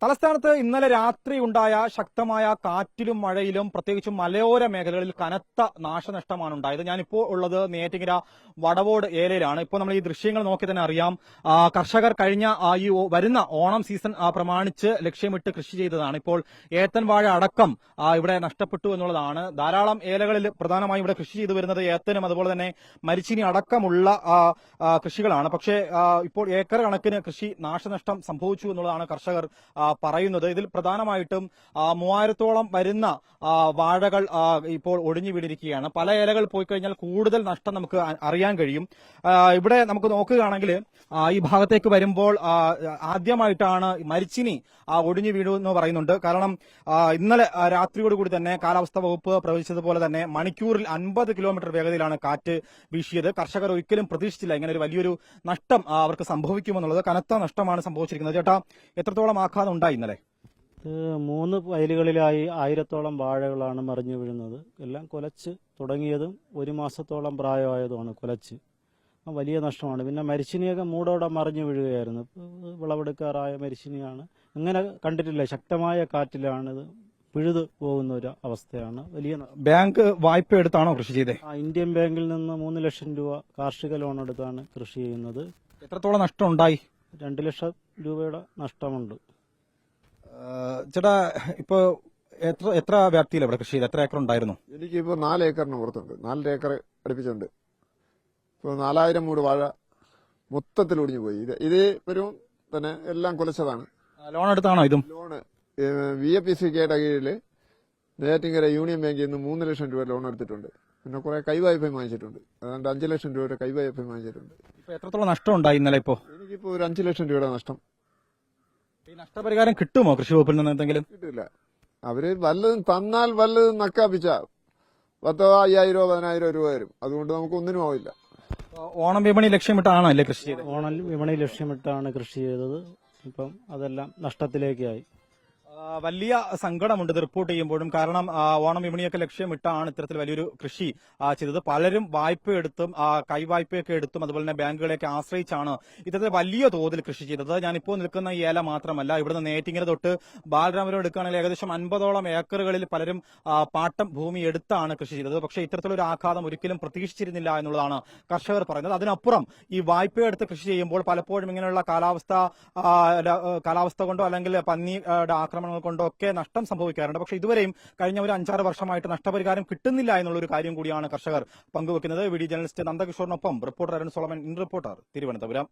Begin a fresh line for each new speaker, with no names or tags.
തലസ്ഥാനത്ത് ഇന്നലെ രാത്രി ഉണ്ടായ ശക്തമായ കാറ്റിലും മഴയിലും പ്രത്യേകിച്ചും മലയോര മേഖലകളിൽ കനത്ത നാശനഷ്ടമാണ് ഉണ്ടായത്. ഞാനിപ്പോൾ ഉള്ളത് നെയ്യാറ്റിൻകര വടവോട് ഏലയിലാണ്. ഇപ്പോൾ നമ്മൾ ഈ ദൃശ്യങ്ങൾ നോക്കി തന്നെ അറിയാം, കർഷകർ കഴിഞ്ഞ ഈ വരുന്ന ഓണം സീസൺ പ്രമാണിച്ച് ലക്ഷ്യമിട്ട് കൃഷി ചെയ്തതാണ്. ഇപ്പോൾ ഏത്തൻ വാഴ അടക്കം ഇവിടെ നഷ്ടപ്പെട്ടു എന്നുള്ളതാണ്. ധാരാളം ഏലകളിൽ പ്രധാനമായും ഇവിടെ കൃഷി ചെയ്തു വരുന്നത് ഏത്തനും അതുപോലെ തന്നെ മരിച്ചിനി അടക്കമുള്ള കൃഷികളാണ്. പക്ഷേ ഇപ്പോൾ ഏക്കർ കണക്കിന് കൃഷി നാശനഷ്ടം സംഭവിച്ചു എന്നുള്ളതാണ് കർഷകർ പറയുന്നത്. ഇതിൽ പ്രധാനമായിട്ടും 3000-ഓളം വരുന്ന വാഴകൾ ഇപ്പോൾ ഒടിഞ്ഞു വീണിരിക്കുകയാണ്. പല ഏലകൾ പോയി കഴിഞ്ഞാൽ കൂടുതൽ നഷ്ടം നമുക്ക് അറിയാൻ കഴിയും. ഇവിടെ നമുക്ക് നോക്കുകയാണെങ്കിൽ ഈ ഭാഗത്തേക്ക് വരുമ്പോൾ ആദ്യമായിട്ടാണ് മരിച്ചിനി ഒടിഞ്ഞു വീണു എന്ന് പറയുന്നുണ്ട്. കാരണം ഇന്നലെ രാത്രിയോടുകൂടി തന്നെ കാലാവസ്ഥാ വകുപ്പ് പ്രവചിച്ചതുപോലെ തന്നെ മണിക്കൂറിൽ 50 കിലോമീറ്റർ വേഗതയിലാണ് കാറ്റ് വീശിയത്. കർഷകർ ഒരിക്കലും പ്രതീക്ഷിച്ചില്ല ഇങ്ങനെ ഒരു വലിയൊരു നഷ്ടം അവർക്ക് സംഭവിക്കുമെന്നുള്ളത്. കനത്ത നഷ്ടമാണ് സംഭവിച്ചിരിക്കുന്നത്. ചേട്ടാ, എത്രത്തോളം ആഘാതം ഉണ്ടായി ഇന്നലെ?
3 വയലുകളിലായി 1000-ഓളം വാഴകളാണ് മറിഞ്ഞു വീഴുന്നത്. എല്ലാം കുലച്ച് തുടങ്ങിയതും 1 മാസത്തോളം പ്രായമായതുമാണ് കുലച്ച്. വലിയ നഷ്ടമാണ്. പിന്നെ മരിച്ചിനിയൊക്കെ മൂടോടെ മറിഞ്ഞു വീഴുകയായിരുന്നു. വിളവെടുക്കാറായ മരിച്ചിനിയാണ്. ഇങ്ങനെ കണ്ടിട്ടില്ല. ശക്തമായ കാറ്റിലാണിത് പിഴുതു പോകുന്ന ഒരു അവസ്ഥയാണ്. വലിയ
ബാങ്ക് വായ്പ എടുത്താണോ കൃഷി ചെയ്തത്?
ഇന്ത്യൻ ബാങ്കിൽ നിന്ന് 3 ലക്ഷം രൂപ കാർഷിക ലോൺ എടുത്താണ് കൃഷി ചെയ്യുന്നത്.
എത്രത്തോളം നഷ്ടം ഉണ്ടായി?
2 ലക്ഷം രൂപയുടെ നഷ്ടമുണ്ട്.
ചേട്ടാ, ഇപ്പൊ എത്ര വ്യാപ്തിയിൽ ഇവിടെ കൃഷി ചെയ്ത് എത്ര ഏക്കർ ഉണ്ടായിരുന്നു?
എനിക്കിപ്പോ 4 ഏക്കറിന് പുറത്തുണ്ട്. 4 ഏക്കർ അടുപ്പിച്ചുണ്ട്. ഇപ്പോൾ 4000 മൂട് വാഴ മൊത്തത്തിൽ ഒടിഞ്ഞു പോയി. ഇത് ഒരു തന്നെ എല്ലാം കുലച്ചതാണ്.
ലോൺ എടുത്താണോ ഇതും?
ലോണ് VAPCKയുടെ കീഴിൽ നെയ്യാറ്റിൻകര യൂണിയൻ ബാങ്കിൽ നിന്ന് 3 ലക്ഷം രൂപ ലോൺ എടുത്തിട്ടുണ്ട്. പിന്നെ കുറെ കൈവായ്പയും വാങ്ങിച്ചിട്ടുണ്ട്. അതുകൊണ്ട് 5 ലക്ഷം രൂപയുടെ കൈവായ്പയും വാങ്ങിച്ചിട്ടുണ്ട്.
ഇപ്പൊ എത്രത്തോളം നഷ്ടം ഉണ്ടായി ഇന്നലെ?
എനിക്കിപ്പോ ഒരു 5 ലക്ഷം രൂപയുടെ നഷ്ടം.
ഈ നഷ്ടപരിഹാരം കിട്ടുമോ കൃഷി വകുപ്പിൽ നിന്ന് എന്തെങ്കിലും?
കിട്ടില്ല. അവര് വല്ലതും തന്നാൽ വല്ലതും നക്കാപ്പിച്ച 10,000, 5,000, 10,000 രൂപ വരും. അതുകൊണ്ട് നമുക്ക് ഒന്നിനും ആവില്ല.
ഓണം വിപണി ലക്ഷ്യമിട്ടാണോ അല്ലേ കൃഷി ചെയ്തത്?
ഓണം വിപണി ലക്ഷ്യമിട്ടാണ് കൃഷി ചെയ്തത്. ഇപ്പം അതെല്ലാം നഷ്ടത്തിലേക്കായി.
വലിയ സങ്കടമുണ്ട് ഇത് റിപ്പോർട്ട് ചെയ്യുമ്പോഴും. കാരണം ഓണം വിപണിയൊക്കെ ലക്ഷ്യമിട്ടാണ് ഇത്തരത്തിൽ വലിയൊരു കൃഷി ചെയ്തത്. പലരും വായ്പയെടുത്തും കൈവായ്പയൊക്കെ എടുത്തും അതുപോലെ തന്നെ ബാങ്കുകളെയൊക്കെ ആശ്രയിച്ചാണ് ഇത്തരത്തിൽ വലിയ തോതിൽ കൃഷി ചെയ്തത്. ഞാനിപ്പോൾ നിൽക്കുന്ന ഈ ഏല മാത്രമല്ല, ഇവിടുന്ന് നെയ്യാറ്റിൻകര തൊട്ട് ബാലരാമപുരം എടുക്കുകയാണെങ്കിൽ ഏകദേശം 50ഓളം ഏക്കറുകളിൽ പലരും പാട്ടം ഭൂമി എടുത്താണ് കൃഷി ചെയ്തത്. പക്ഷേ ഇത്തരത്തിലൊരു ആഘാതം ഒരിക്കലും പ്രതീക്ഷിച്ചിരുന്നില്ല എന്നുള്ളതാണ് കർഷകർ പറയുന്നത്. അതിനപ്പുറം ഈ വായ്പയെടുത്ത് കൃഷി ചെയ്യുമ്പോൾ പലപ്പോഴും ഇങ്ങനെയുള്ള കാലാവസ്ഥ കൊണ്ടോ അല്ലെങ്കിൽ പന്നിയുടെ ആക്രമണങ്ങൾ കൊണ്ടോ ഒക്കെ നഷ്ടം സംഭവിക്കാറുണ്ട്. പക്ഷേ ഇതുവരെയും കഴിഞ്ഞ ഒരു 5-6 വർഷമായിട്ട് നഷ്ടപരിഹാരം കിട്ടുന്നില്ല എന്നുള്ളൊരു കാര്യം കൂടിയാണ് കർഷകർ പങ്കുവെക്കുന്നത്. വീഡിയോ ജേർണലിസ്റ്റ് നന്ദകിഷോറിനൊപ്പം reporter Arun Solomon, in reporter, Thiruvananthapuram.